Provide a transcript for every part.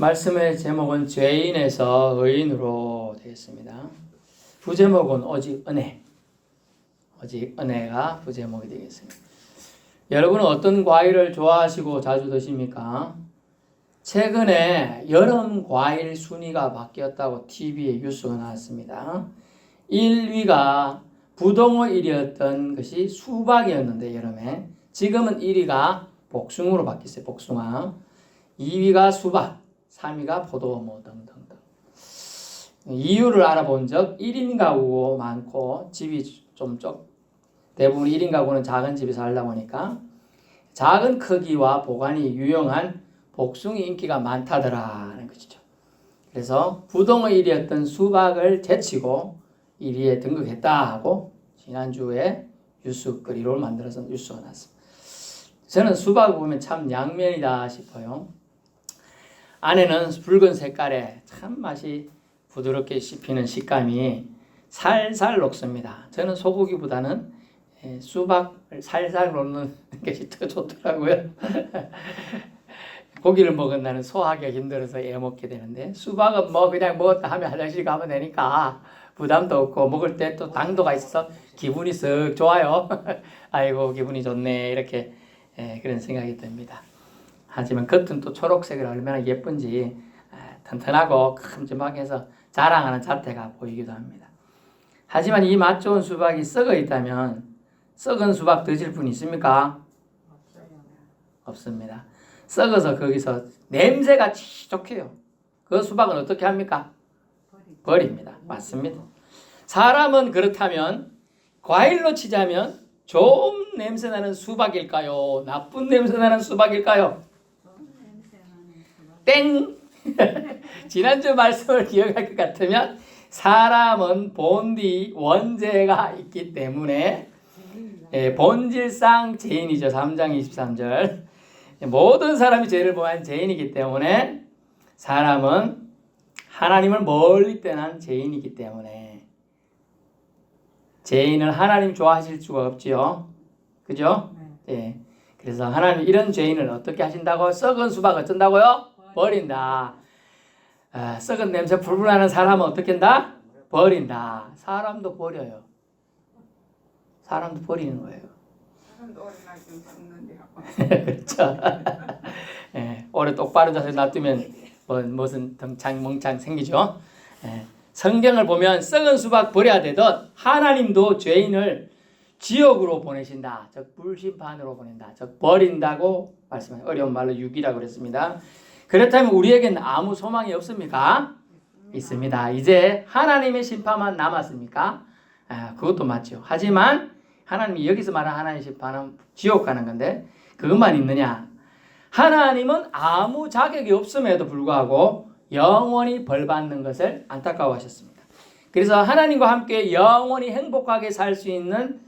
말씀의 제목은 죄인에서 의인으로 되겠습니다. 부제목은 오직 은혜. 오직 은혜가 부제목이 되겠습니다. 여러분은 어떤 과일을 좋아하시고 자주 드십니까? 최근에 여름 과일 순위가 바뀌었다고 TV에 뉴스가 나왔습니다. 1위가 부동의 1위였던 것이 수박이었는데 여름에 지금은 1위가 복숭아로 바뀌었어요. 복숭아. 2위가 수박, 3위가 포도 뭐 등등등. 이유를 알아본 적 1인 가구 많고 집이 좀 대부분 1인 가구는 작은 집에 살다 보니까 작은 크기와 보관이 유용한 복숭이 인기가 많다더라는 것이죠. 그래서 부동의 1위였던 수박을 제치고 1위에 등극했다 하고 지난주에 뉴스거리로 만들어서 뉴스가 났습니다. 저는 수박을 보면 참 양면이다 싶어요. 안에는 붉은 색깔에 참 맛이 부드럽게 씹히는 식감이 살살 녹습니다. 저는 소고기보다는 수박을 살살 녹는 것이 더 좋더라고요. 고기를 먹은 나는 소화하기가 힘들어서 애먹게 되는데 수박은 뭐 그냥 먹었다 하면 화장실 가면 되니까 부담도 없고 먹을 때 또 당도가 있어서 기분이 썩 좋아요. 아이고 기분이 좋네 이렇게 그런 생각이 듭니다. 하지만 겉은 또 초록색을 얼마나 예쁜지 튼튼하고 큼직하게 해서 자랑하는 자태가 보이기도 합니다. 하지만 이 맛 좋은 수박이 썩어 있다면 썩은 수박 드실 분 있습니까? 없습니다. 썩어서 거기서 냄새가 지독해요. 그 수박은 어떻게 합니까? 버립니다. 맞습니다. 사람은 그렇다면 과일로 치자면 좋은 냄새 나는 수박일까요? 나쁜 냄새 나는 수박일까요? 땡! 지난주 말씀을 기억할 것 같으면 사람은 본디 원죄가 있기 때문에 본질상 죄인이죠. 3장 23절 모든 사람이 죄를 범한 죄인이기 때문에 사람은 하나님을 멀리 떠난 죄인이기 때문에 죄인을 하나님 좋아하실 수가 없지요. 그죠? 예. 그래서 하나님 이런 죄인을 어떻게 하신다고? 썩은 수박 어쩐다고요? 버린다. 썩은 냄새 불불 나는 사람은 어떻게 한다? 버린다. 사람도 버려요. 사람도 버리는 거예요. 사람도 오래날 좀 죽는데. 그렇죠. 예, 오래 똑바른 자세 놔두면 무슨 멍창 생기죠. 예, 성경을 보면 썩은 수박 버려야 되듯 하나님도 죄인을 지옥으로 보내신다. 즉 불심판으로 보낸다. 즉 버린다고 말씀해요. 어려운 말로 유기라고 그랬습니다. 그렇다면 우리에게는 아무 소망이 없습니까? 있습니다. 이제 하나님의 심판만 남았습니까? 그것도 맞죠. 하지만 하나님이 여기서 말하는 하나님의 심판은 지옥 가는 건데 그것만 있느냐? 하나님은 아무 자격이 없음에도 불구하고 영원히 벌받는 것을 안타까워하셨습니다. 그래서 하나님과 함께 영원히 행복하게 살 수 있는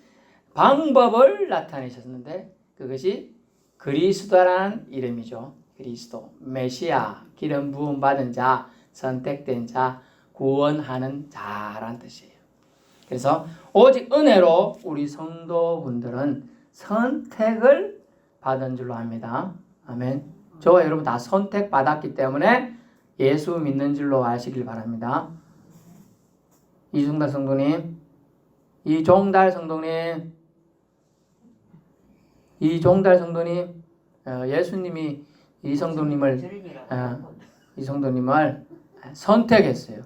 방법을 나타내셨는데 그것이 그리스도라는 이름이죠. 그리스도, 메시아, 기름 부음 받은 자, 선택된 자, 구원하는 자란 뜻이에요. 그래서 오직 은혜로 우리 성도분들은 선택을 받은 줄로 압니다. 아멘. 저와 여러분 다 선택받았기 때문에 예수 믿는 줄로 아시길 바랍니다. 이중달 성도님, 이종달 성도님, 예수님이 이 성도님을 선택했어요.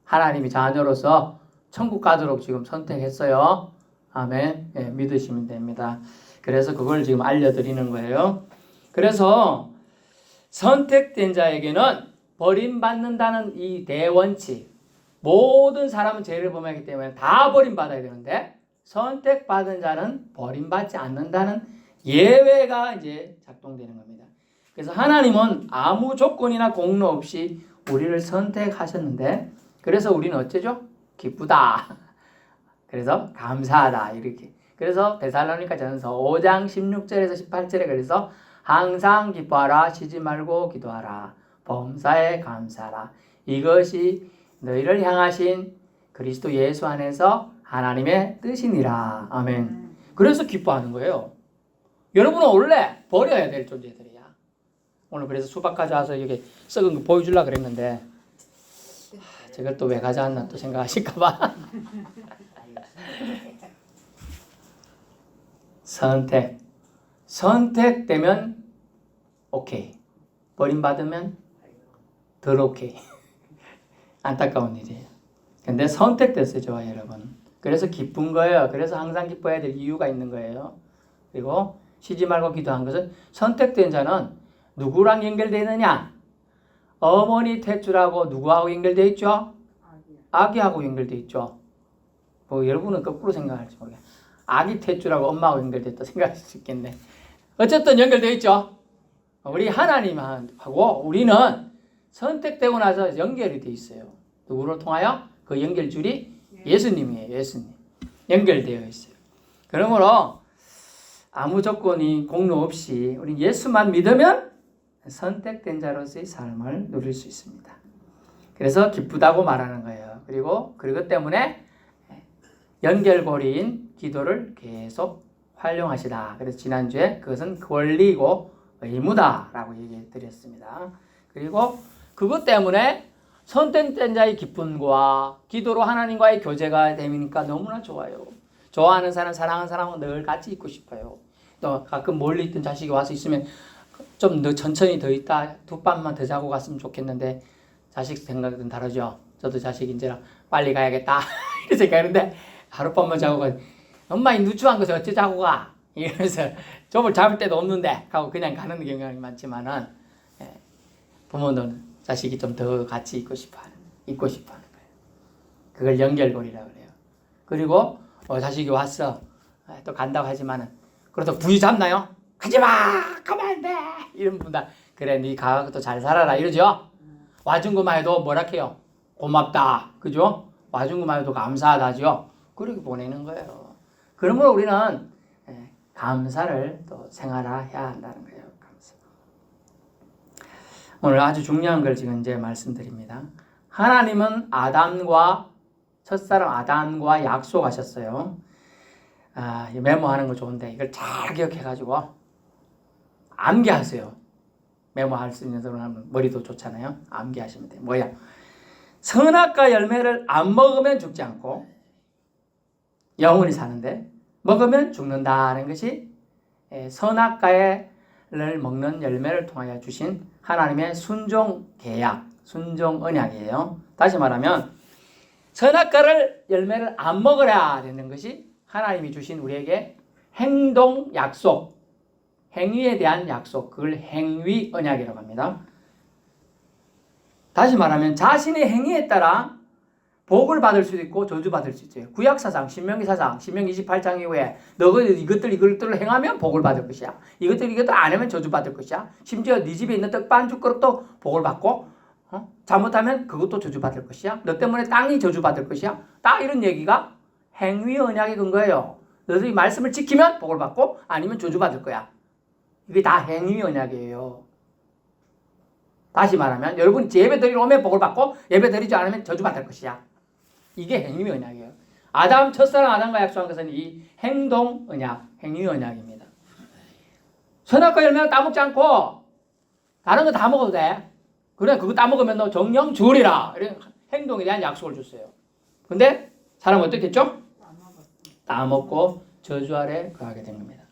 하나님이 자녀로서 천국 가도록 지금 선택했어요. 아멘. 예, 믿으시면 됩니다. 그래서 그걸 지금 알려드리는 거예요. 그래서 선택된 자에게는 버림받는다는 이 대원칙, 모든 사람은 죄를 범하기 때문에 다 버림받아야 되는데 선택받은 자는 버림받지 않는다는 예외가 이제 작동되는 겁니다. 그래서 하나님은 아무 조건이나 공로 없이 우리를 선택하셨는데 그래서 우리는 어쩌죠? 기쁘다. 그래서 감사하다. 이렇게. 그래서 데살로니가 전서 5장 16절에서 18절에 그래서 항상 기뻐하라. 쉬지 말고 기도하라. 범사에 감사하라. 이것이 너희를 향하신 그리스도 예수 안에서 하나님의 뜻이니라. 아멘. 그래서 기뻐하는 거예요. 여러분은 원래 버려야 될 존재들이야. 오늘 그래서 수박 가져와서 여기 썩은 거 보여주려고 그랬는데 저걸 또 왜 가져왔나 또 생각하실까봐. 선택되면 오케이, 버림받으면 덜 오케이. 안타까운 일이에요. 근데 선택됐어요, 저와 여러분. 그래서 기쁜 거예요. 그래서 항상 기뻐해야 될 이유가 있는 거예요. 그리고 쉬지 말고 기도한 것은 선택된 자는 누구랑 연결되어 있느냐? 어머니 탯줄하고 누구하고 연결되어 있죠? 아기하고 연결되어 있죠. 뭐 여러분은 거꾸로 생각할지 모르겠어요. 아기 탯줄하고 엄마하고 연결됐다 생각할 수 있겠네. 어쨌든 연결되어 있죠. 우리 하나님하고 우리는 선택되고 나서 연결이 되어 있어요. 누구를 통하여? 그 연결줄이 예수님이에요. 예수님. 연결되어 있어요. 그러므로 아무 조건이 공로 없이 우리 예수만 믿으면 선택된 자로서의 삶을 누릴 수 있습니다. 그래서 기쁘다고 말하는 거예요. 그리고 그것 때문에 연결고리인 기도를 계속 활용하시다. 그래서 지난주에 그것은 권리고 의무다라고 얘기해 드렸습니다. 그리고 그것 때문에 선택된 자의 기쁨과 기도로 하나님과의 교제가 되니까 너무나 좋아요. 좋아하는 사람, 사랑하는 사람은 늘 같이 있고 싶어요. 또 가끔 멀리 있던 자식이 와서 있으면 좀 더 천천히 더 있다, 두 밤만 더 자고 갔으면 좋겠는데 자식 생각은 다르죠. 저도 자식이 이제 빨리 가야겠다 이렇게 생각하는데 하룻밤만 자고 가. 엄마 이 누추한 것을 어째 자고 가? 이러면서 점을 잡을 때도 없는데 하고 그냥 가는 경향이 많지만은 부모는 자식이 좀 더 같이 있고 싶어하는 거예요. 그걸 연결고리라고 그래요. 그리고 자식이 왔어. 또 간다고 하지만은 그래도 부위 잡나요? 가지 마! 가면 안 돼! 이런 분다. 그래, 네 가서 또 잘 살아라. 이러죠? 와준 것만 해도 뭐라 해요? 고맙다. 그죠? 와준 것만 해도 감사하다죠? 그렇게 보내는 거예요. 그러므로 우리는 감사를 또 생활해야 한다는 거예요. 감사. 오늘 아주 중요한 걸 지금 이제 말씀드립니다. 하나님은 첫사람 아담과 약속하셨어요. 메모하는 거 좋은데 이걸 잘 기억해가지고 암기하세요. 메모할 수 있는 사람은 머리도 좋잖아요. 암기하시면 돼요. 뭐야? 선악과 열매를 안 먹으면 죽지 않고 영원히 사는데 먹으면 죽는다는 것이 선악과를 먹는 열매를 통하여 주신 하나님의 순종 계약, 순종 언약이에요. 다시 말하면 선악과를 열매를 안 먹으라 되는 것이 하나님이 주신 우리에게 행동 약속, 행위에 대한 약속, 그걸 행위 언약이라고 합니다. 다시 말하면 자신의 행위에 따라 복을 받을 수도 있고 저주받을 수 있어요. 구약사상, 신명기사상, 신명기 28장 이후에 너가 이것들을 행하면 복을 받을 것이야. 이것들 안 하면 저주받을 것이야. 심지어 네 집에 있는 떡 반죽 그릇도 복을 받고 잘못하면 그것도 저주받을 것이야. 너 때문에 땅이 저주받을 것이야. 딱 이런 얘기가 행위 언약의 근거예요. 너희들이 말씀을 지키면 복을 받고 아니면 저주받을 거야. 이게 다 행위 언약이에요. 다시 말하면 여러분이 예배 드리러 오면 복을 받고 예배 드리지 않으면 저주받을 것이야. 이게 행위 언약이에요. 첫사랑 아담과 약속한 것은 이 행동 언약, 행위 언약입니다. 선악과 열매는 따먹지 않고 다른 거 다 먹어도 돼. 그래 그거 따먹으면 너 정령 주리라. 이런 행동에 대한 약속을 줬어요. 근데 사람은 어떻게 했죠? 따먹고 저주 아래 거하게 된 겁니다.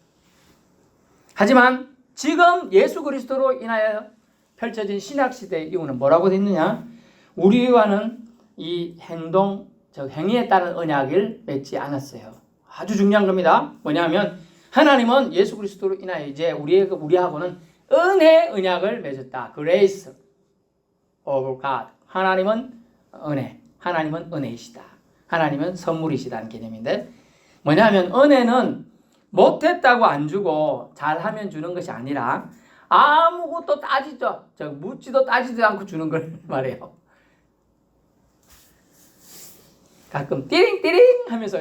하지만 지금 예수 그리스도로 인하여 펼쳐진 신약시대의 이유는 뭐라고 되어 있느냐? 우리와는 이 행위에 따른 언약을 맺지 않았어요. 아주 중요한 겁니다. 뭐냐면 하나님은 예수 그리스도로 인하여 이제 우리하고는 은혜 언약을 맺었다. Grace of God. 하나님은 은혜, 하나님은 은혜이시다. 하나님은 선물이시다는 개념인데 뭐냐면 은혜는 못했다고 안 주고 잘하면 주는 것이 아니라 아무것도 묻지도 따지도 않고 주는 걸 말해요. 가끔 띠링띠링 하면서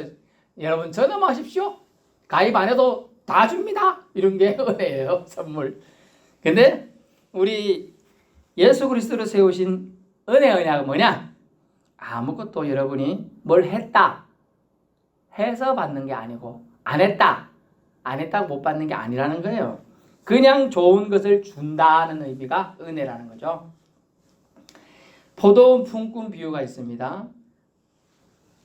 여러분 전화하십시오. 가입 안 해도 다 줍니다. 이런 게 은혜예요. 선물. 근데 우리 예수 그리스도로 세우신 은혜 언약은 뭐냐? 아무것도 여러분이 뭘 했다 해서 받는 게 아니고 안 했다고 못 받는 게 아니라는 거예요. 그냥 좋은 것을 준다는 의미가 은혜라는 거죠. 포도원 품꾼 비유가 있습니다.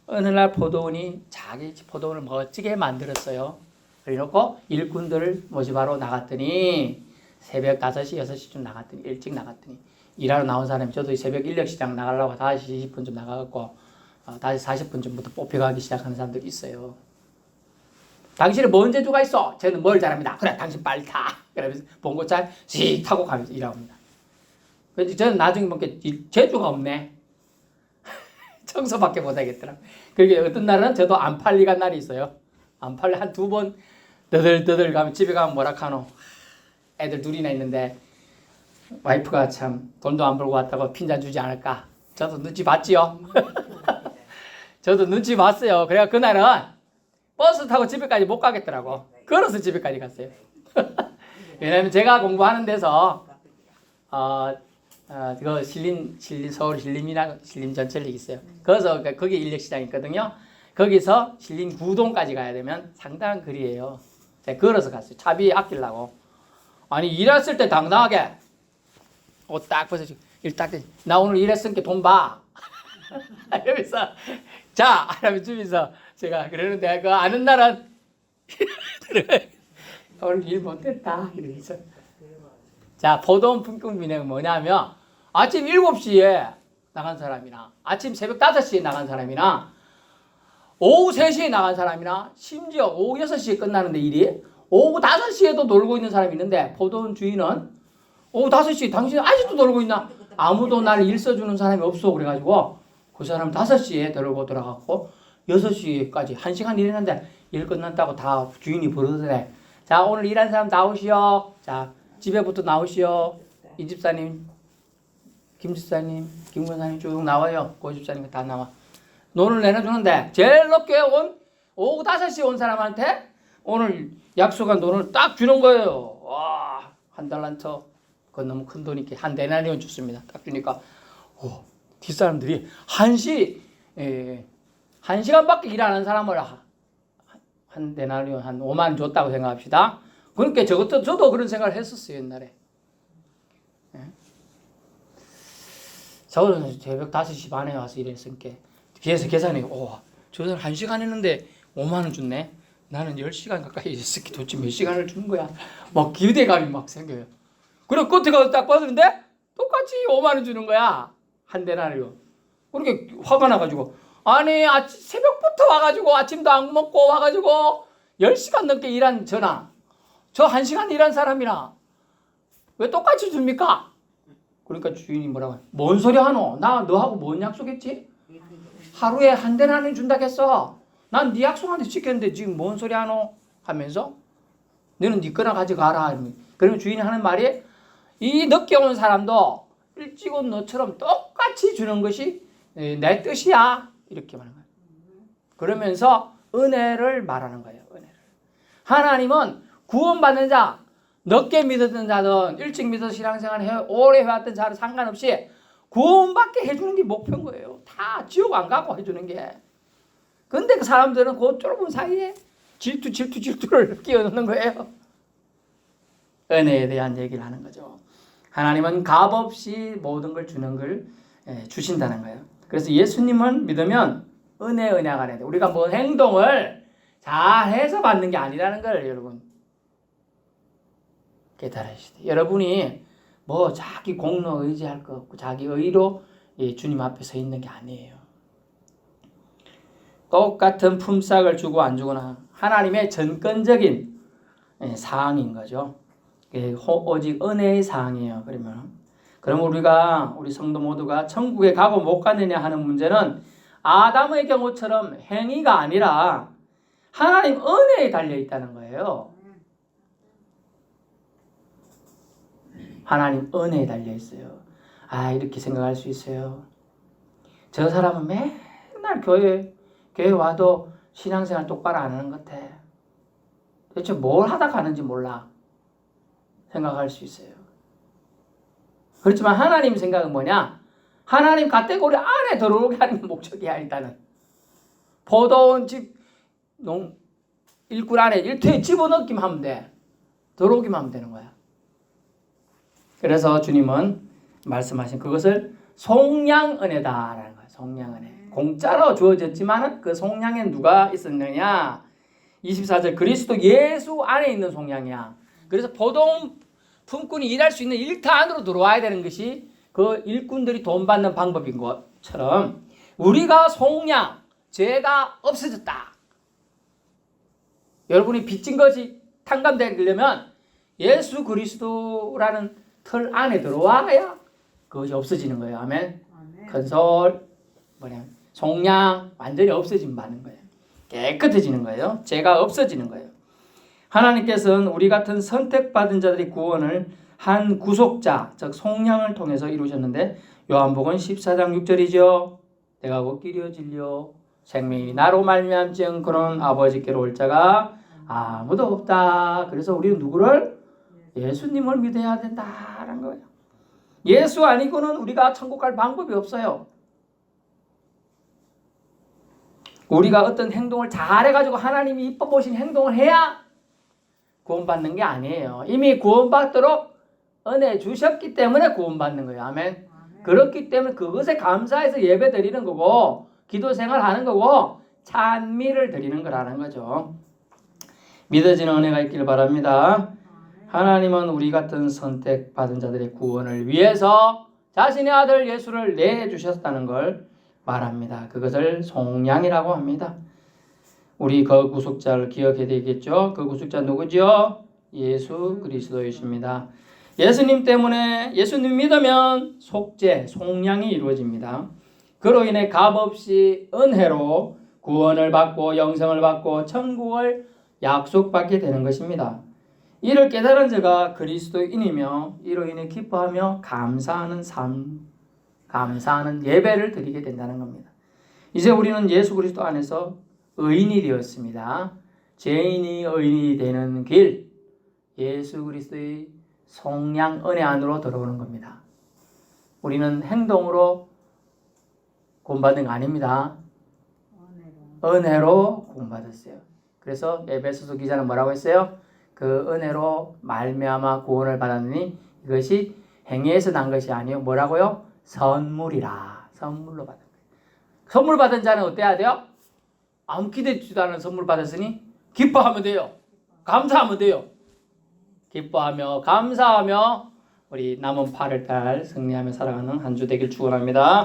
어느 날 포도원이 자기 포도원을 멋지게 만들었어요. 그래놓고 일꾼들을 모집하러 나갔더니 새벽 5시, 6시쯤 나갔더니 일찍 나갔더니 일하러 나온 사람이 저도 새벽 인력 시장 나가려고 5시 20분쯤 나가갖고 5시 40분쯤부터 뽑혀가기 시작하는 사람들이 있어요. 당신은 뭔 재주가 있어? 저는 뭘 잘합니다. 그래, 당신 빨리 타. 그러면서 봉고차 씩 타고 가면서 일하고 합니다. 그래서 저는 나중에 보니까 재주가 없네. 청소밖에 못하겠더라. 그게 어떤 날은 저도 안 팔리간 날이 있어요. 안 팔리 한 2번 더덜더덜 가면 집에 가면 뭐라 카노. 애들 둘이나 있는데 와이프가 참 돈도 안 벌고 왔다고 핀잔 주지 않을까. 저도 눈치 봤지요. 저도 눈치 봤어요. 그래가 그날은 버스 타고 집에까지 못 가겠더라고. 걸어서 집에까지 갔어요. 왜냐면 제가 공부하는 데서 그 서울 신림전철역 있어요. 거기서 거기 인력시장이 있거든요. 거기서 신림 구동까지 가야 되면 상당한 거리예요. 제가 걸어서 갔어요. 차비 아끼려고. 아니 일했을 때 당당하게 옷 딱 벗어주고 일 딱 나 오늘 일했으니까 돈 봐. 이러면서 자 하면 주면서 제가 그러는데 그 아는 날은 오늘 일 못했다 이러면서. 자, 포도원 품꾼 비유는 뭐냐면 아침 7시에 나간 사람이나 아침 새벽 5시에 나간 사람이나 오후 3시에 나간 사람이나 심지어 오후 6시에 끝나는데 일이 오후 5시에도 놀고 있는 사람이 있는데 포도원 주인은 오후 5시에 당신 아직도 놀고 있나? 아무도 날 일 써주는 사람이 없어. 그래가지고 그 사람 5시에 들고 들어갔고 6시까지 1시간 일했는데 일 끝났다고 다 주인이 부르더래. 자, 오늘 일한 사람 나오시오. 자, 집에부터 나오시오. 이 집사님, 김 집사님, 김 권사님 쭉 나와요. 고 집사님 다 나와. 돈을 내려주는데 제일 높게 온 오후 5시에 온 사람한테 오늘 약속한 돈을 딱 주는 거예요. 와, 한 달란트. 그건 너무 큰 돈이니까 한 데나리온 줬습니다. 딱 주니까 뒷사람들이 한 시간밖에 일 안 한 사람을 한 데나리온 한 5만 줬다고 생각합시다. 그러니까 저도 그런 생각을 했었어요, 옛날에. 예? 저는 새벽 5시 반에 와서 일했으니까 뒤에서 계산해. 저 사람 1시간 했는데 5만 원 줬네. 나는 10시간 가까이 있었기 도대체 몇 시간을 주는 거야. 막 기대감이 막 생겨요. 그리고 끝에 가서 딱 봤는데 똑같이 5만 원 주는 거야. 한 데나리온. 그렇게 화가 나가지고 아니 새벽부터 와가지고 아침도 안 먹고 와가지고 10시간 넘게 일한 저나 저 1시간 일한 사람이나 왜 똑같이 줍니까? 그러니까 주인이 뭐라고 뭔 소리 하노? 나 너하고 뭔 약속했지? 하루에 한 데나리온 준다고 했어. 난 네 약속한테 지켰는데 지금 뭔 소리 하노? 하면서 너는 네 거나 가져가라. 그러면 주인이 하는 말이 이 늦게 온 사람도 일찍 온 너처럼 똑같이 주는 것이 내 뜻이야. 이렇게 말하는 거예요. 그러면서 은혜를 말하는 거예요. 은혜를. 하나님은 구원받는 자, 늦게 믿었던 자든 일찍 믿어서 신앙생활 오래 해왔던 자는 상관없이 구원받게 해주는 게 목표인 거예요. 다 지옥 안 가고 해주는 게. 근데 그 사람들은 그 좁은 사이에 질투를 끼워넣는 거예요. 은혜에 대한 얘기를 하는 거죠. 하나님은 값없이 모든 걸 주는 걸 주신다는 거예요. 그래서 예수님을 믿으면 은혜가 돼요. 우리가 뭔 행동을 잘해서 받는 게 아니라는 걸 여러분 깨달으시죠. 여러분이 뭐 자기 공로 의지할 거 없고 자기 의로 주님 앞에 서 있는 게 아니에요. 똑같은 품삯을 주고 안 주거나 하나님의 전권적인 사항인 거죠. 오직 은혜의 사항이에요. 그럼 우리 성도 모두가 천국에 가고 못 가느냐 하는 문제는 아담의 경우처럼 행위가 아니라 하나님 은혜에 달려 있다는 거예요. 하나님 은혜에 달려 있어요. 이렇게 생각할 수 있어요. 저 사람은 맨날 교회 와도 신앙생활 똑바로 안 하는 것 같아. 대체 뭘 하다 가는지 몰라. 생각할 수 있어요. 그렇지만 하나님 생각은 뭐냐? 하나님 가테고리 안에 들어오게 하는 게 목적이야. 일단은 포도원 일꾼 안에 일터에 집어넣기만 하면 돼. 들어오기만 하면 되는 거야. 그래서 주님은 말씀하신 그것을 속량 은혜다라는 거예요. 속량 은혜. 공짜로 주어졌지만 그 속량에 누가 있었느냐? 24절 그리스도 예수 안에 있는 속량이야. 그래서 보통 품꾼이 일할 수 있는 일터 안으로 들어와야 되는 것이 그 일꾼들이 돈 받는 방법인 것처럼 우리가 속량, 죄가 없어졌다. 여러분이 빚진 것이 탕감되려면 예수 그리스도라는 틀 안에 들어와야 그것이 없어지는 거예요. 아멘. 건설, 속량 완전히 없어지면 많은 거예요. 깨끗해지는 거예요. 죄가 없어지는 거예요. 하나님께서는 우리 같은 선택받은 자들의 구원을 한 구속자, 즉 속량을 통해서 이루셨는데 요한복음 14장 6절이죠. 내가 곧 길이요 진리요 생명이 나로 말미암지은 그런 아버지께로 올 자가 아무도 없다. 그래서 우리는 누구를? 예수님을 믿어야 된다라는 거예요. 예수 아니고는 우리가 천국 갈 방법이 없어요. 우리가 어떤 행동을 잘해가지고 하나님이 이뻐 보신 행동을 해야 구원받는 게 아니에요. 이미 구원받도록 은혜 주셨기 때문에 구원받는 거예요. 아멘. 그렇기 때문에 그것에 감사해서 예배 드리는 거고 기도 생활하는 거고 찬미를 드리는 거라는 거죠. 믿어지는 은혜가 있길 바랍니다. 하나님은 우리 같은 선택받은 자들의 구원을 위해서 자신의 아들 예수를 내주셨다는 걸 말합니다. 그것을 속량이라고 합니다. 우리 그 구속자를 기억해야 되겠죠. 그 구속자 누구죠? 예수 그리스도이십니다. 예수님 때문에 예수님 믿으면 속죄, 속량이 이루어집니다. 그로 인해 값없이 은혜로 구원을 받고 영생을 받고 천국을 약속받게 되는 것입니다. 이를 깨달은 자가 그리스도인이며 이로 인해 기뻐하며 감사하는 삶, 감사하는 예배를 드리게 된다는 겁니다. 이제 우리는 예수 그리스도 안에서 의인이 되었습니다. 죄인이 의인이 되는 길, 예수 그리스도의 속량 은혜 안으로 들어오는 겁니다. 우리는 행동으로 구원받은 거 아닙니다. 은혜로 구원받았어요. 그래서 에베소서 기자는 뭐라고 했어요? 그 은혜로 말미암아 구원을 받았느니 이것이 행위에서 난 것이 아니요 뭐라고요? 선물이라. 선물로 받은 거예요. 선물 받은 자는 어때야 돼요? 아무 기대치도 않은 선물 받았으니 기뻐하면 돼요. 감사하면 돼요. 기뻐하며 감사하며 우리 남은 8월 달 승리하며 살아가는 한 주 되길 축원합니다.